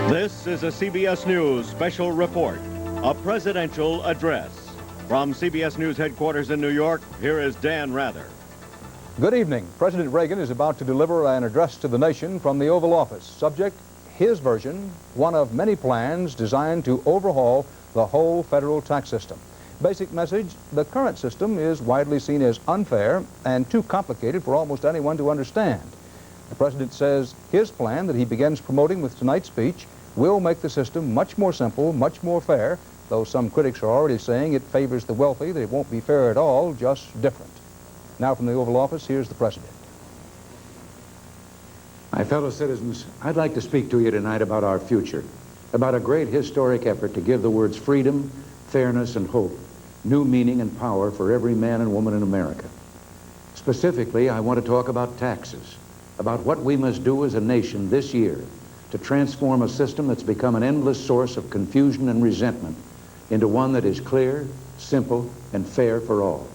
This is a CBS News special report, a presidential address. From CBS News headquarters in New York, here is Dan Rather. Good evening. President Reagan is about to deliver an address to the nation from the Oval Office. Subject, his version, one of many plans designed to overhaul the whole federal tax system. Basic message, the current system is widely seen as unfair and too complicated for almost anyone to understand. The president says his plan that he begins promoting with tonight's speech will make the system much more simple, much more fair, though some critics are already saying it favors the wealthy, that it won't be fair at all, just different. Now from the Oval Office, here's the president. My fellow citizens, I'd like to speak to you tonight about our future, about a great historic effort to give the words freedom, fairness, and hope new meaning and power for every man and woman in America. Specifically, I want to talk about taxes, about what we must do as a nation this year to transform a system that's become an endless source of confusion and resentment into one that is clear, simple, and fair for all.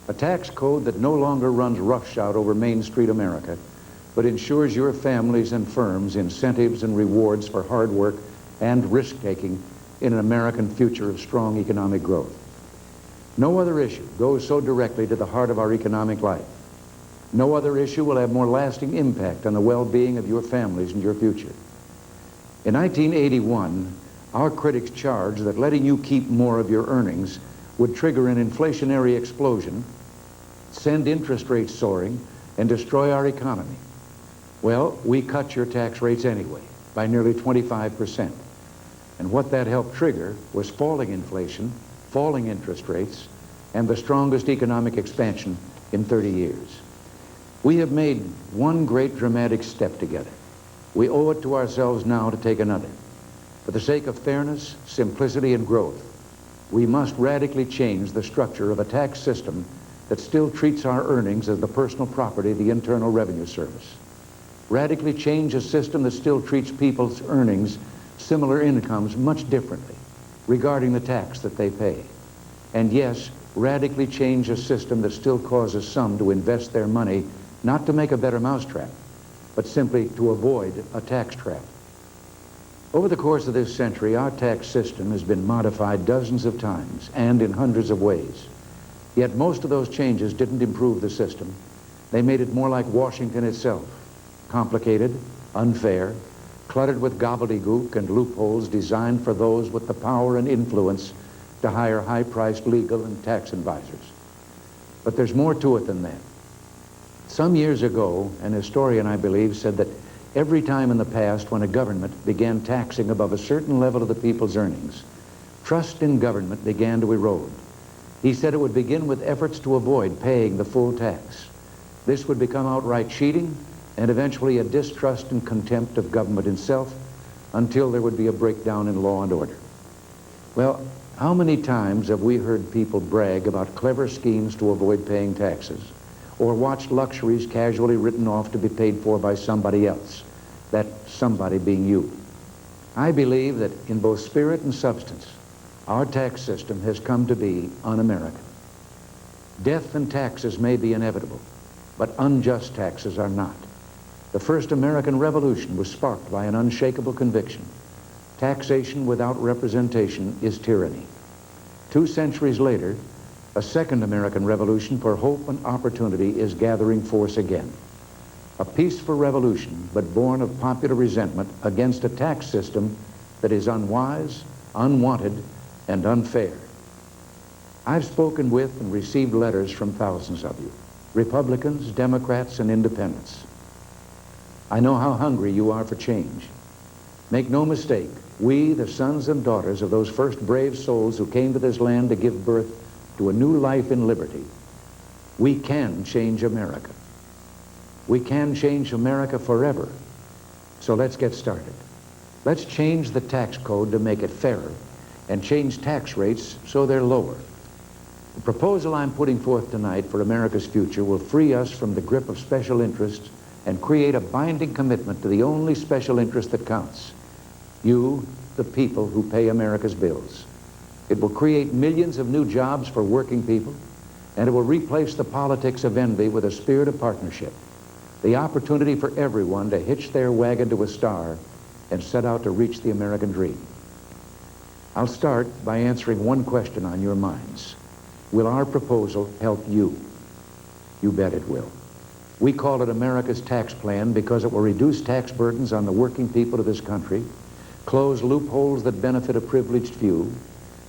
A tax code that no longer runs roughshod over Main Street America, but ensures your families and firms incentives and rewards for hard work and risk-taking in an American future of strong economic growth. No other issue goes so directly to the heart of our economic life. No other issue will have more lasting impact on the well-being of your families and your future. In 1981, our critics charged that letting you keep more of your earnings would trigger an inflationary explosion, send interest rates soaring, and destroy our economy. Well, we cut your tax rates anyway, by nearly 25%. And what that helped trigger was falling inflation, falling interest rates, and the strongest economic expansion in 30 years. We have made one great dramatic step together. We owe it to ourselves now to take another. For the sake of fairness, simplicity, and growth, we must radically change the structure of a tax system that still treats our earnings as the personal property of the Internal Revenue Service. Radically change a system that still treats people's earnings, similar incomes, much differently regarding the tax that they pay. And yes, radically change a system that still causes some to invest their money not to make a better mousetrap, but simply to avoid a tax trap. Over the course of this century, our tax system has been modified dozens of times and in hundreds of ways. Yet most of those changes didn't improve the system. They made it more like Washington itself, complicated, unfair, cluttered with gobbledygook and loopholes designed for those with the power and influence to hire high-priced legal and tax advisors. But there's more to it than that. Some years ago, an historian, I believe, said that every time in the past when a government began taxing above a certain level of the people's earnings, trust in government began to erode. He said it would begin with efforts to avoid paying the full tax. This would become outright cheating and eventually a distrust and contempt of government itself until there would be a breakdown in law and order. Well, how many times have we heard people brag about clever schemes to avoid paying taxes, or watched luxuries casually written off to be paid for by somebody else, that somebody being you? I believe that in both spirit and substance, our tax system has come to be un-American. Death and taxes may be inevitable, but unjust taxes are not. The first American Revolution was sparked by an unshakable conviction. Taxation without representation is tyranny. 2 centuries later, a second American Revolution for hope and opportunity is gathering force again. A peaceful revolution, but born of popular resentment against a tax system that is unwise, unwanted, and unfair. I've spoken with and received letters from thousands of you, Republicans, Democrats, and Independents. I know how hungry you are for change. Make no mistake, we, the sons and daughters of those first brave souls who came to this land to give birth to a new life in liberty, we can change America. We can change America forever. So let's get started. Let's change the tax code to make it fairer and change tax rates so they're lower. The proposal I'm putting forth tonight for America's future will free us from the grip of special interests and create a binding commitment to the only special interest that counts. You, the people who pay America's bills. It will create millions of new jobs for working people, and it will replace the politics of envy with a spirit of partnership. The opportunity for everyone to hitch their wagon to a star and set out to reach the American dream. I'll start by answering one question on your minds. Will our proposal help you? You bet it will. We call it America's tax plan because it will reduce tax burdens on the working people of this country, close loopholes that benefit a privileged few,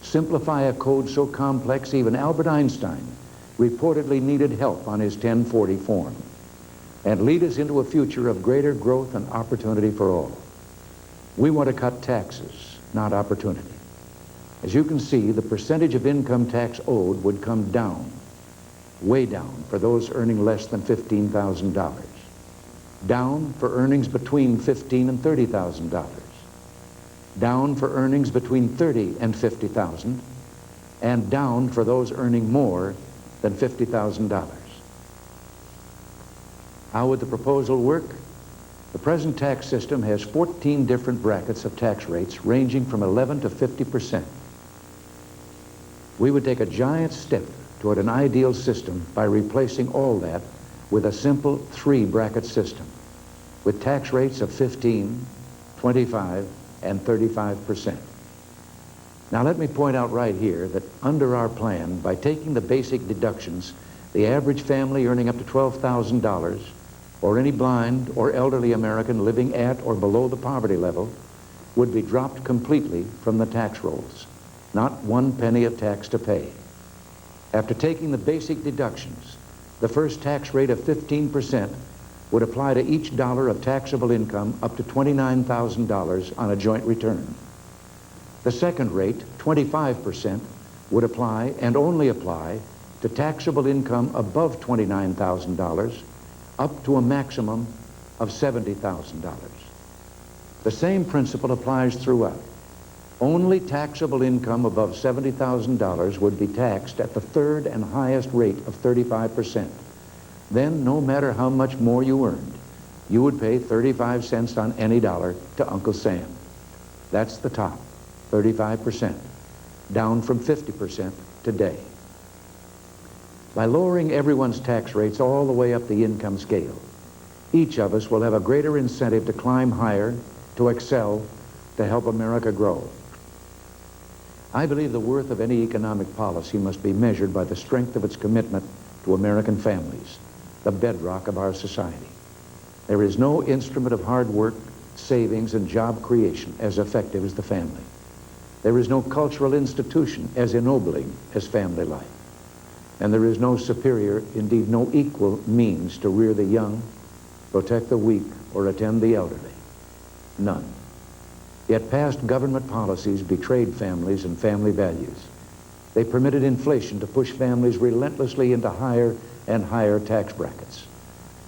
simplify a code so complex even Albert Einstein reportedly needed help on his 1040 form, and lead us into a future of greater growth and opportunity for all. We want to cut taxes, not opportunity. As you can see, the percentage of income tax owed would come down, way down for those earning less than $15,000, down for earnings between $15,000 and $30,000, down for earnings between $30,000 and $50,000, and down for those earning more than $50,000. How would the proposal work? The present tax system has 14 different brackets of tax rates ranging from 11 to 50%. We would take a giant step toward an ideal system by replacing all that with a simple 3-bracket system with tax rates of 15, 25, and 35%. Now let me point out right here that under our plan, by taking the basic deductions, the average family earning up to $12,000, or any blind or elderly American living at or below the poverty level, would be dropped completely from the tax rolls. Not one penny of tax to pay. After taking the basic deductions, the first tax rate of 15% would apply to each dollar of taxable income up to $29,000 on a joint return. The second rate, 25%, would apply and only apply to taxable income above $29,000 up to a maximum of $70,000. The same principle applies throughout. Only taxable income above $70,000 would be taxed at the third and highest rate of 35%. Then, no matter how much more you earned, you would pay 35 cents on any dollar to Uncle Sam. That's the top, 35%, down from 50% today. By lowering everyone's tax rates all the way up the income scale, each of us will have a greater incentive to climb higher, to excel, to help America grow. I believe the worth of any economic policy must be measured by the strength of its commitment to American families, the bedrock of our society. There is no instrument of hard work, savings, and job creation as effective as the family. There is no cultural institution as ennobling as family life. And there is no superior, indeed no equal means to rear the young, protect the weak, or attend the elderly. None. Yet past government policies betrayed families and family values. They permitted inflation to push families relentlessly into higher and higher tax brackets.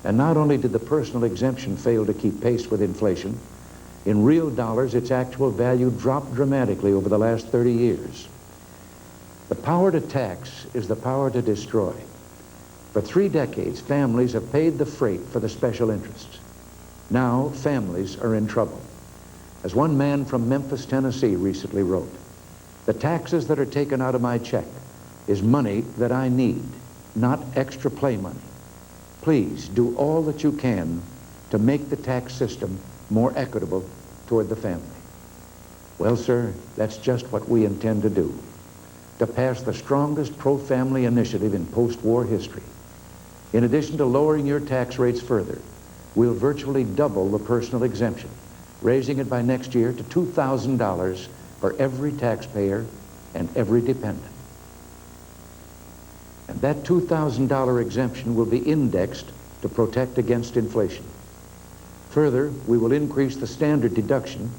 And not only did the personal exemption fail to keep pace with inflation, in real dollars its actual value dropped dramatically over the last 30 years. The power to tax is the power to destroy. For 3 decades, families have paid the freight for the special interests. Now, families are in trouble. As one man from Memphis, Tennessee recently wrote, "The taxes that are taken out of my check is money that I need, not extra play money. Please do all that you can to make the tax system more equitable toward the family." Well, sir, that's just what we intend to do. To pass the strongest pro-family initiative in post-war history. In addition to lowering your tax rates further, we'll virtually double the personal exemption, raising it by next year to $2,000 for every taxpayer and every dependent. And that $2,000 exemption will be indexed to protect against inflation. Further, we will increase the standard deduction,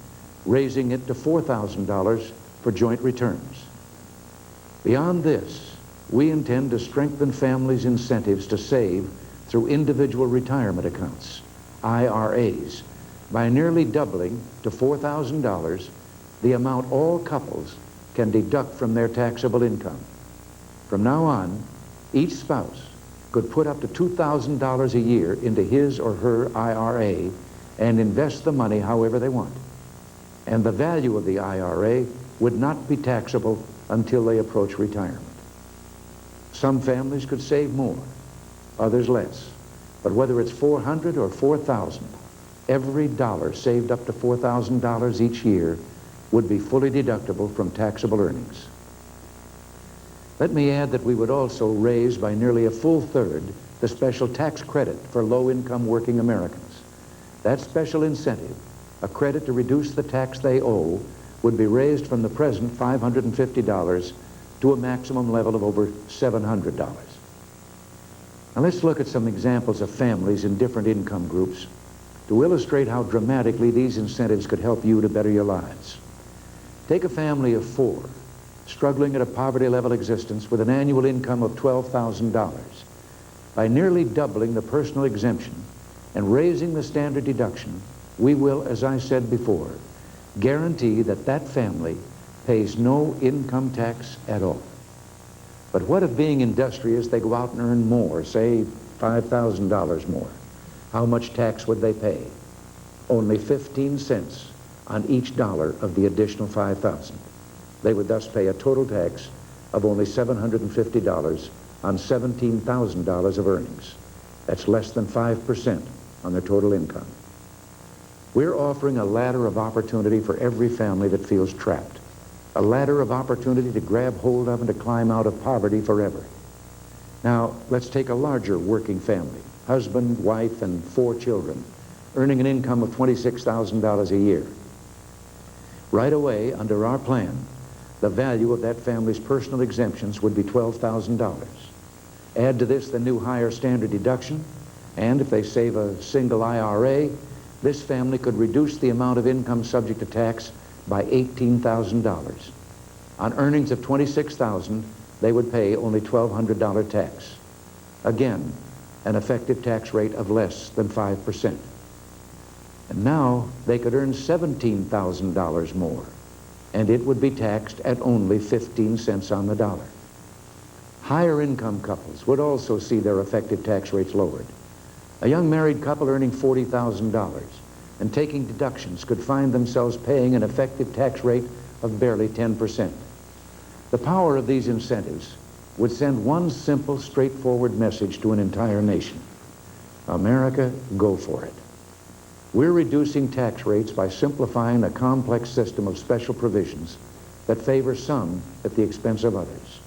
raising it to $4,000 for joint returns. Beyond this, we intend to strengthen families' incentives to save through individual retirement accounts, IRAs, by nearly doubling to $4,000 the amount all couples can deduct from their taxable income. From now on, each spouse could put up to $2,000 a year into his or her IRA and invest the money however they want. And the value of the IRA would not be taxable until they approach retirement. Some families could save more, others less. But whether it's $400 or $4,000, Every dollar saved up to $4,000 each year would be fully deductible from taxable earnings. Let me add that we would also raise by nearly a full third the special tax credit for low-income working Americans. That special incentive, a credit to reduce the tax they owe, would be raised from the present $550 to a maximum level of over $700. Now let's look at some examples of families in different income groups to illustrate how dramatically these incentives could help you to better your lives. Take a family of 4, struggling at a poverty-level existence with an annual income of $12,000. By nearly doubling the personal exemption and raising the standard deduction, we will, as I said before, guarantee that that family pays no income tax at all. But what if, being industrious, they go out and earn more, say $5,000 more? How much tax would they pay? Only 15 cents on each dollar of the additional $5,000. They would thus pay a total tax of only $750 on $17,000 of earnings. That's less than 5% on their total income. We're offering a ladder of opportunity for every family that feels trapped, a ladder of opportunity to grab hold of and to climb out of poverty forever. Now, let's take a larger working family, husband, wife, and 4 children, earning an income of $26,000 a year. Right away, under our plan, the value of that family's personal exemptions would be $12,000. Add to this the new higher standard deduction, and if they save a single IRA, this family could reduce the amount of income subject to tax by $18,000. On earnings of $26,000, they would pay only $1,200 tax. Again, an effective tax rate of less than 5%. And now they could earn $17,000 more, and it would be taxed at only 15 cents on the dollar. Higher income couples would also see their effective tax rates lowered. A young married couple earning $40,000 and taking deductions could find themselves paying an effective tax rate of barely 10%. The power of these incentives would send one simple, straightforward message to an entire nation. America, go for it. We're reducing tax rates by simplifying a complex system of special provisions that favor some at the expense of others.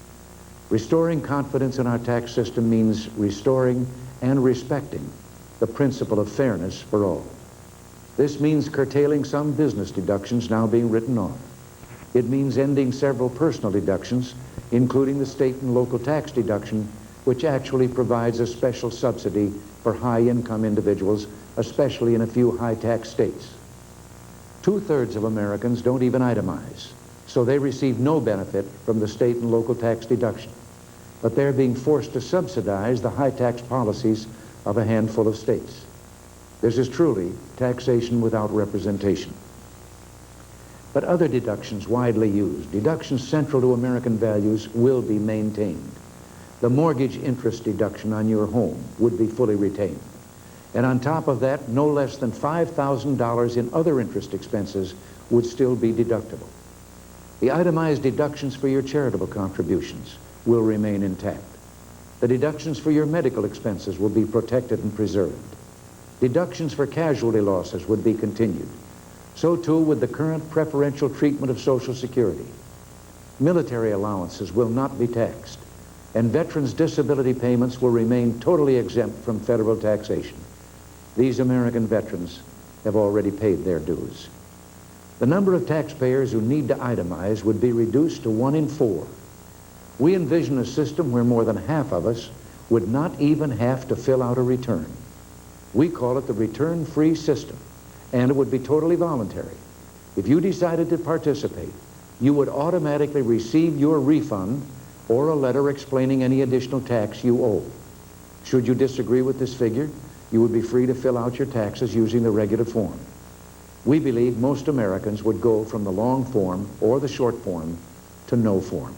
Restoring confidence in our tax system means restoring and respecting the principle of fairness for all. This means curtailing some business deductions now being written off. It means ending several personal deductions, including the state and local tax deduction, which actually provides a special subsidy for high-income individuals, especially in a few high-tax states. 2/3 of Americans don't even itemize, so they receive no benefit from the state and local tax deduction. But they're being forced to subsidize the high-tax policies of a handful of states. This is truly taxation without representation. But other deductions widely used, deductions central to American values, will be maintained. The mortgage interest deduction on your home would be fully retained. And on top of that, no less than $5,000 in other interest expenses would still be deductible. The itemized deductions for your charitable contributions will remain intact. The deductions for your medical expenses will be protected and preserved. Deductions for casualty losses would be continued. So too would the current preferential treatment of Social Security. Military allowances will not be taxed, and veterans' disability payments will remain totally exempt from federal taxation. These American veterans have already paid their dues. The number of taxpayers who need to itemize would be reduced to 1 in 4. We envision a system where more than half of us would not even have to fill out a return. We call it the return-free system, and it would be totally voluntary. If you decided to participate, you would automatically receive your refund or a letter explaining any additional tax you owe. Should you disagree with this figure, you would be free to fill out your taxes using the regular form. We believe most Americans would go from the long form or the short form to no form.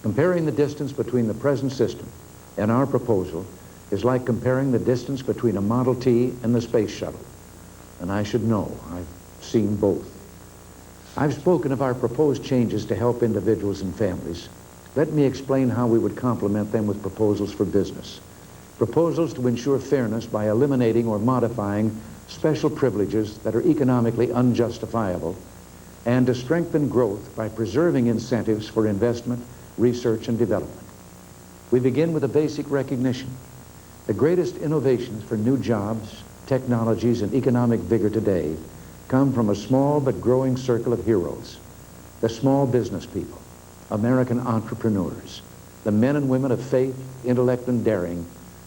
Comparing the distance between the present system and our proposal is like comparing the distance between a Model T and the space shuttle. And I should know, I've seen both. I've spoken of our proposed changes to help individuals and families. Let me explain how we would complement them with proposals for business. Proposals to ensure fairness by eliminating or modifying special privileges that are economically unjustifiable, and to strengthen growth by preserving incentives for investment, research, and development. We begin with a basic recognition. The greatest innovations for new jobs, technologies, and economic vigor today come from a small but growing circle of heroes, the small business people, American entrepreneurs, the men and women of faith, intellect, and daring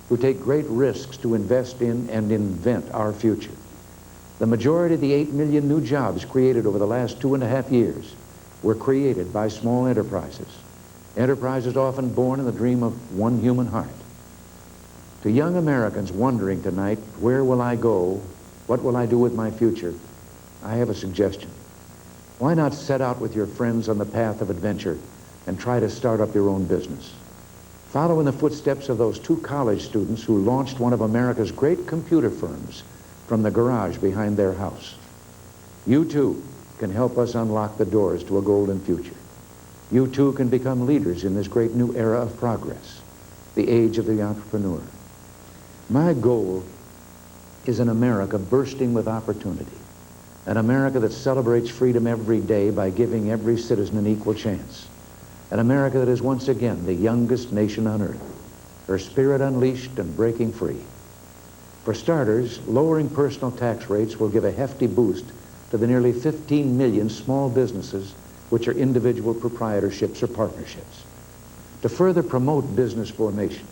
who take great risks to invest in and invent our future. The majority of the 8 million new jobs created over the last 2.5 years were created by small enterprises, enterprises often born in the dream of one human heart. To young Americans wondering tonight, where will I go? What will I do with my future? I have a suggestion. Why not set out with your friends on the path of adventure and try to start up your own business? Follow in the footsteps of those 2 college students who launched one of America's great computer firms from the garage behind their house. You too can help us unlock the doors to a golden future. You too can become leaders in this great new era of progress, the age of the entrepreneur. My goal is an America bursting with opportunity, an America that celebrates freedom every day by giving every citizen an equal chance, an America that is once again the youngest nation on earth, her spirit unleashed and breaking free. For starters, lowering personal tax rates will give a hefty boost to the nearly 15 million small businesses which are individual proprietorships or partnerships. To further promote business formation,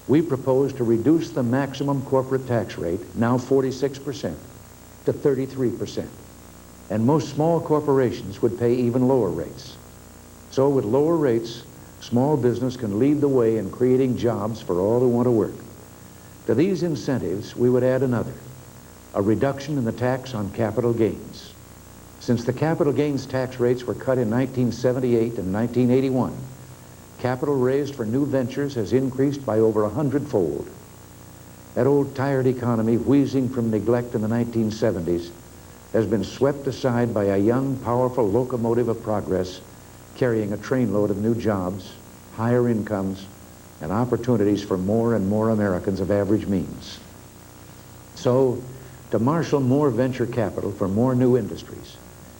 we propose to reduce the maximum corporate tax rate, now 46%, to 33%. And most small corporations would pay even lower rates. So with lower rates, small business can lead the way in creating jobs for all who want to work. To these incentives, we would add another, a reduction in the tax on capital gains. Since the capital gains tax rates were cut in 1978 and 1981, capital raised for new ventures has increased by over 100-fold. That old tired economy, wheezing from neglect in the 1970s, has been swept aside by a young, powerful locomotive of progress carrying a trainload of new jobs, higher incomes, and opportunities for more and more Americans of average means. So, to marshal more venture capital for more new industries,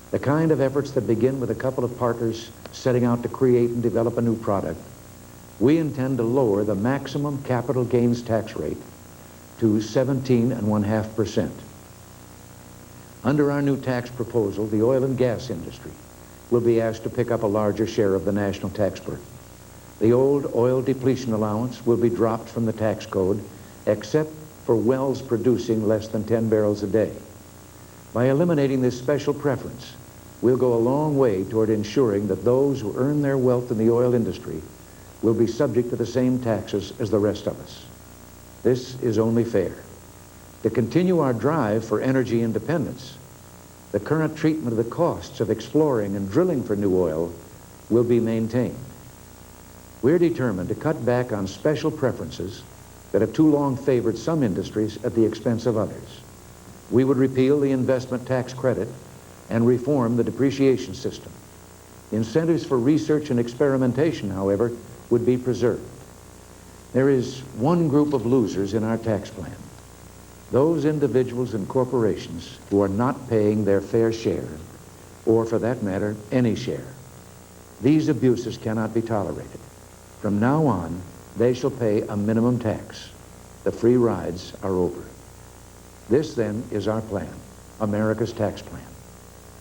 the kind of efforts that begin with a couple of partners setting out to create and develop a new product, we intend to lower the maximum capital gains tax rate to 17.5%. Under our new tax proposal, the oil and gas industry will be asked to pick up a larger share of the national tax burden. The old oil depletion allowance will be dropped from the tax code, except for wells producing less than 10 barrels a day. By eliminating this special preference, we'll go a long way toward ensuring that those who earn their wealth in the oil industry will be subject to the same taxes as the rest of us. This is only fair. To continue our drive for energy independence, the current treatment of the costs of exploring and drilling for new oil will be maintained. We're determined to cut back on special preferences that have too long favored some industries at the expense of others. We would repeal the investment tax credit and reform the depreciation system. Incentives for research and experimentation, however, would be preserved. There is one group of losers in our tax plan: those individuals and corporations who are not paying their fair share, or for that matter, any share. These abuses cannot be tolerated. From now on, they shall pay a minimum tax. The free rides are over. This, then, is our plan, America's tax plan.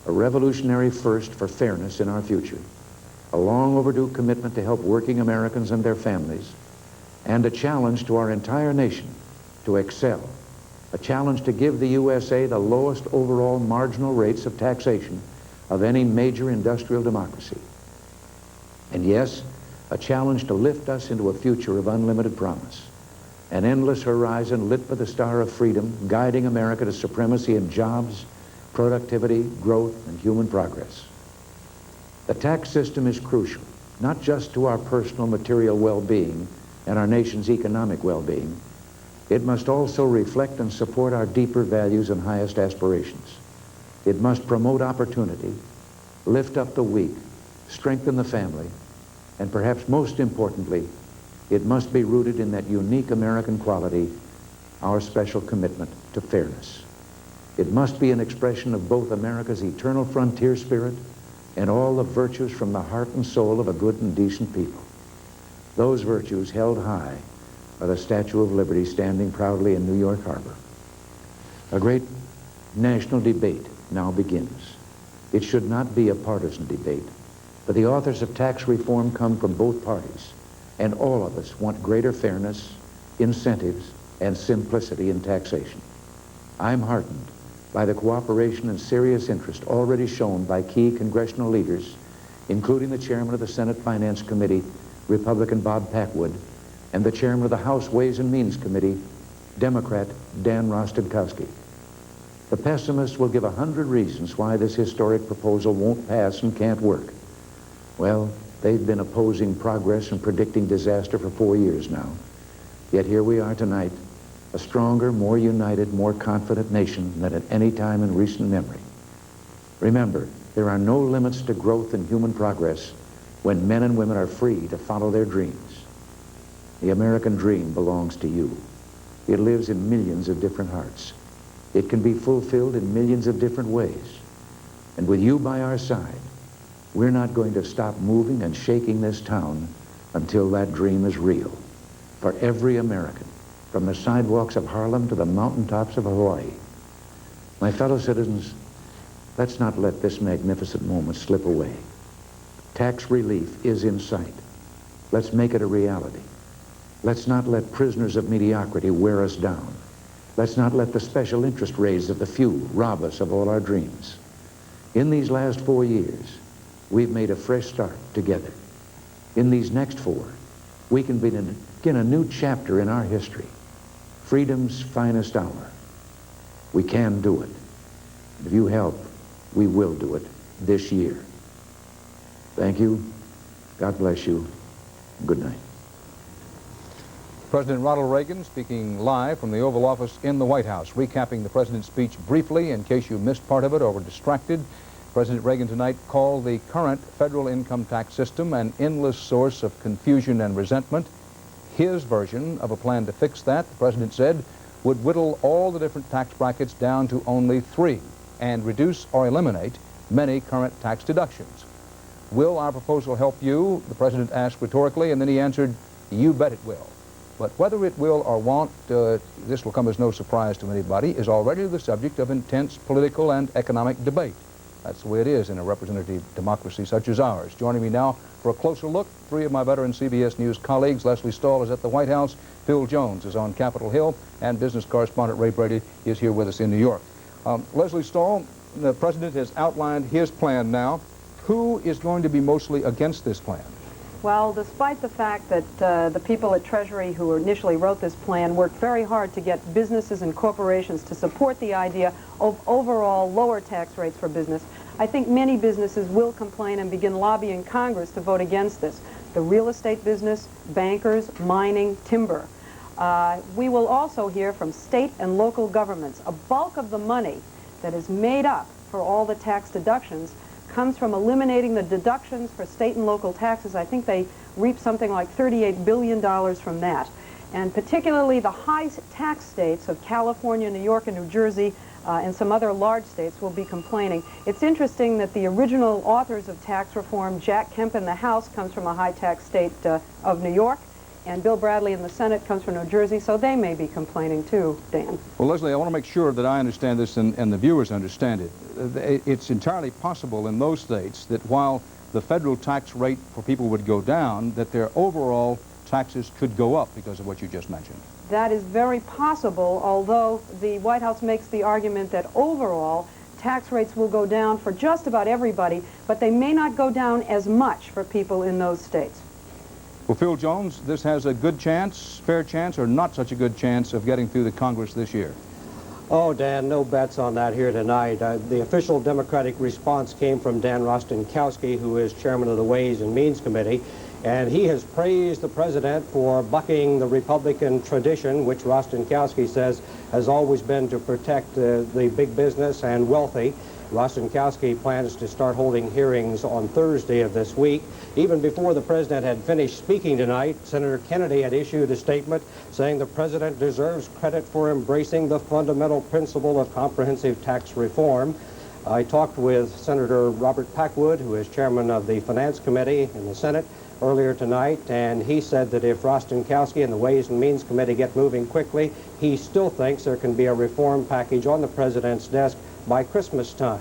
A revolutionary first for fairness in our future, a long overdue commitment to help working Americans and their families, and a challenge to our entire nation to excel, a challenge to give the USA the lowest overall marginal rates of taxation of any major industrial democracy. And yes, a challenge to lift us into a future of unlimited promise, an endless horizon lit by the star of freedom, guiding America to supremacy in jobs, productivity, growth, and human progress. The tax system is crucial, not just to our personal material well-being and our nation's economic well-being. It must also reflect and support our deeper values and highest aspirations. It must promote opportunity, lift up the weak, strengthen the family, and perhaps most importantly, it must be rooted in that unique American quality, our special commitment to fairness. It must be an expression of both America's eternal frontier spirit and all the virtues from the heart and soul of a good and decent people. Those virtues held high by the Statue of Liberty standing proudly in New York Harbor. A great national debate now begins. It should not be a partisan debate, but the authors of tax reform come from both parties, and all of us want greater fairness, incentives, and simplicity in taxation. I'm heartened by the cooperation and serious interest already shown by key congressional leaders, including the chairman of the Senate Finance Committee, Republican Bob Packwood, and the chairman of the House Ways and Means Committee, Democrat Dan Rostenkowski. The pessimists will give 100 reasons why this historic proposal won't pass and can't work. Well, they've been opposing progress and predicting disaster for 4 years now. Yet here we are tonight, a stronger, more united, more confident nation than at any time in recent memory. Remember, there are no limits to growth and human progress when men and women are free to follow their dreams. The American dream belongs to you. It lives in millions of different hearts. It can be fulfilled in millions of different ways. And with you by our side, we're not going to stop moving and shaking this town until that dream is real. For every American, from the sidewalks of Harlem to the mountaintops of Hawaii. My fellow citizens, let's not let this magnificent moment slip away. Tax relief is in sight. Let's make it a reality. Let's not let prisoners of mediocrity wear us down. Let's not let the special interest rates of the few rob us of all our dreams. In these last 4 years, we've made a fresh start together. In these next 4, we can begin a new chapter in our history. Freedom's finest hour. We can do it. If you help, we will do it this year. Thank you. God bless you. Good night. President Ronald Reagan speaking live from the Oval Office in the White House, recapping the president's speech briefly in case you missed part of it or were distracted. President Reagan tonight called the current federal income tax system an endless source of confusion and resentment. His version of a plan to fix that, the president said, would whittle all the different tax brackets down to only 3 and reduce or eliminate many current tax deductions. Will our proposal help you? The president asked rhetorically, and then he answered, you bet it will. But whether it will or won't, this will come as no surprise to anybody, is already the subject of intense political and economic debate. That's the way it is in a representative democracy such as ours. Joining me now for a closer look, 3 of my veteran CBS News colleagues. Leslie Stahl is at the White House, Phil Jones is on Capitol Hill, and business correspondent Ray Brady is here with us in New York. Leslie Stahl, the president has outlined his plan now. Who is going to be mostly against this plan? Well, despite the fact that the people at Treasury who initially wrote this plan worked very hard to get businesses and corporations to support the idea of overall lower tax rates for business, I think many businesses will complain and begin lobbying Congress to vote against this. The real estate business, bankers, mining, timber. We will also hear from state and local governments. A bulk of the money that is made up for all the tax deductions comes from eliminating the deductions for state and local taxes. I think they reap something like $38 billion from that. And particularly the high tax states of California, New York, and New Jersey, and some other large states will be complaining. It's interesting that the original authors of tax reform, Jack Kemp in the House, comes from a high tax state of New York, and Bill Bradley in the Senate comes from New Jersey, so they may be complaining too, Dan. Well, Leslie, I want to make sure that I understand this and the viewers understand it. It's entirely possible in those states that while the federal tax rate for people would go down, that their overall taxes could go up because of what you just mentioned. That is very possible, although the White House makes the argument that overall tax rates will go down for just about everybody, but they may not go down as much for people in those states. Well, Phil Jones, this has a good chance, fair chance, or not such a good chance of getting through the Congress this year? Oh, Dan, no bets on that here tonight. The official Democratic response came from Dan Rostenkowski, who is chairman of the Ways and Means Committee, and he has praised the president for bucking the Republican tradition, which Rostenkowski says has always been to protect the big business and wealthy. Rostenkowski plans to start holding hearings on Thursday of this week. Even before the president had finished speaking tonight, Senator Kennedy had issued a statement saying the president deserves credit for embracing the fundamental principle of comprehensive tax reform. I talked with Senator Robert Packwood, who is chairman of the Finance Committee in the Senate, earlier tonight, and he said that if Rostenkowski and the Ways and Means Committee get moving quickly, he still thinks there can be a reform package on the president's desk by Christmas time.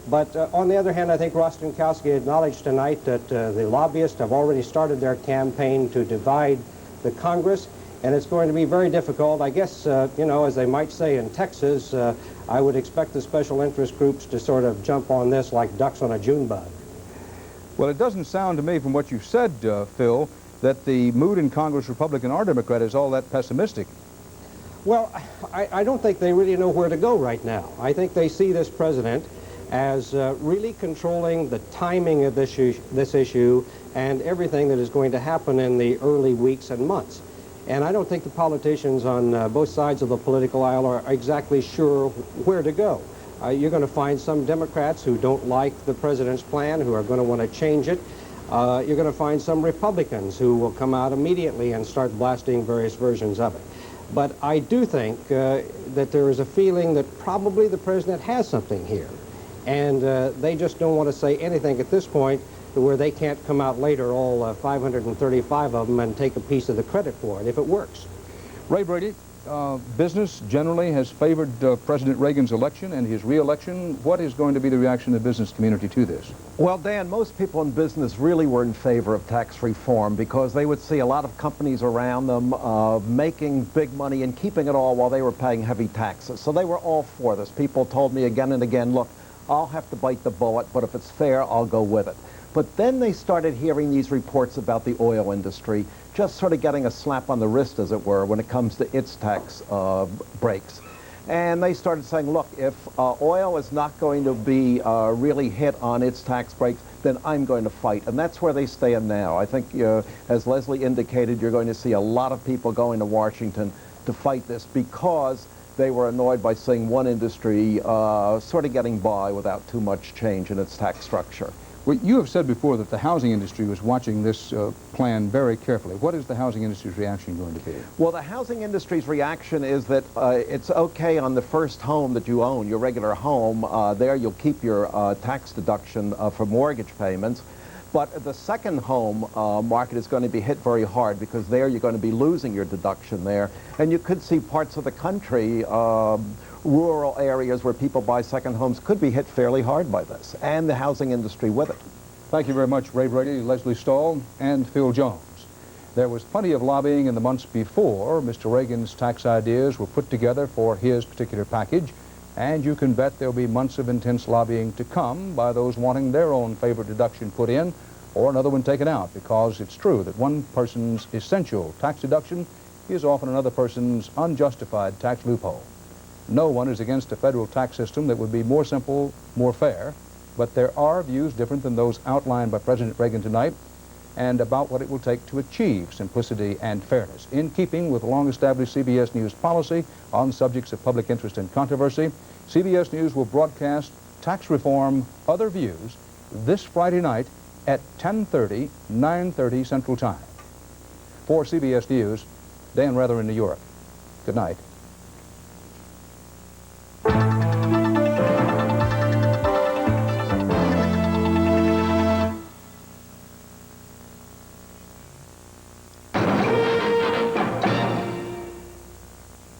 But on the other hand, I think Rostenkowski acknowledged tonight that the lobbyists have already started their campaign to divide the Congress, and it's going to be very difficult. I guess, you know, as they might say in Texas, I would expect the special interest groups to sort of jump on this like ducks on a June bug. Well, it doesn't sound to me from what you've said, Phil, that the mood in Congress, Republican or Democrat, is all that pessimistic. Well, I don't think they really know where to go right now. I think they see this president as really controlling the timing of this issue and everything that is going to happen in the early weeks and months. And I don't think the politicians on both sides of the political aisle are exactly sure where to go. You're going to find some Democrats who don't like the president's plan, who are going to want to change it. You're going to find some Republicans who will come out immediately and start blasting various versions of it. But I do think that there is a feeling that probably the president has something here. And they just don't want to say anything at this point to where they can't come out later, all 535 of them, and take a piece of the credit for it if it works. Ray Brady, business generally has favored President Reagan's election and his re-election. What is going to be the reaction of the business community to this? Well, Dan, most people in business really were in favor of tax reform because they would see a lot of companies around them making big money and keeping it all while they were paying heavy taxes. So they were all for this. People told me again and again, look, I'll have to bite the bullet, but if it's fair, I'll go with it. But then they started hearing these reports about the oil industry, just sort of getting a slap on the wrist, as it were, when it comes to its tax breaks. And they started saying, look, if oil is not going to be really hit on its tax breaks, then I'm going to fight. And that's where they stand now. I think, as Leslie indicated, you're going to see a lot of people going to Washington to fight this because they were annoyed by seeing one industry sort of getting by without too much change in its tax structure. Well, you have said before that the housing industry was watching this plan very carefully. What is the housing industry's reaction going to be? Well, the housing industry's reaction is that it's okay on the first home that you own, your regular home. There you'll keep your tax deduction for mortgage payments. But the second home market is going to be hit very hard because there you're going to be losing your deduction there. And you could see parts of the country, rural areas where people buy second homes, could be hit fairly hard by this, and the housing industry with it. Thank you very much, Ray Brady, Leslie Stahl, and Phil Jones. There was plenty of lobbying in the months before Mr. Reagan's tax ideas were put together for his particular package, and you can bet there'll be months of intense lobbying to come by those wanting their own favorite deduction put in or another one taken out, because it's true that one person's essential tax deduction is often another person's unjustified tax loophole. No one is against a federal tax system that would be more simple, more fair, but there are views different than those outlined by President Reagan tonight and about what it will take to achieve simplicity and fairness. In keeping with long-established CBS News policy on subjects of public interest and controversy, CBS News will broadcast Tax Reform Other Views this Friday night at 10:30, 9:30 Central Time. For CBS News, Dan Rather in New York. Good night.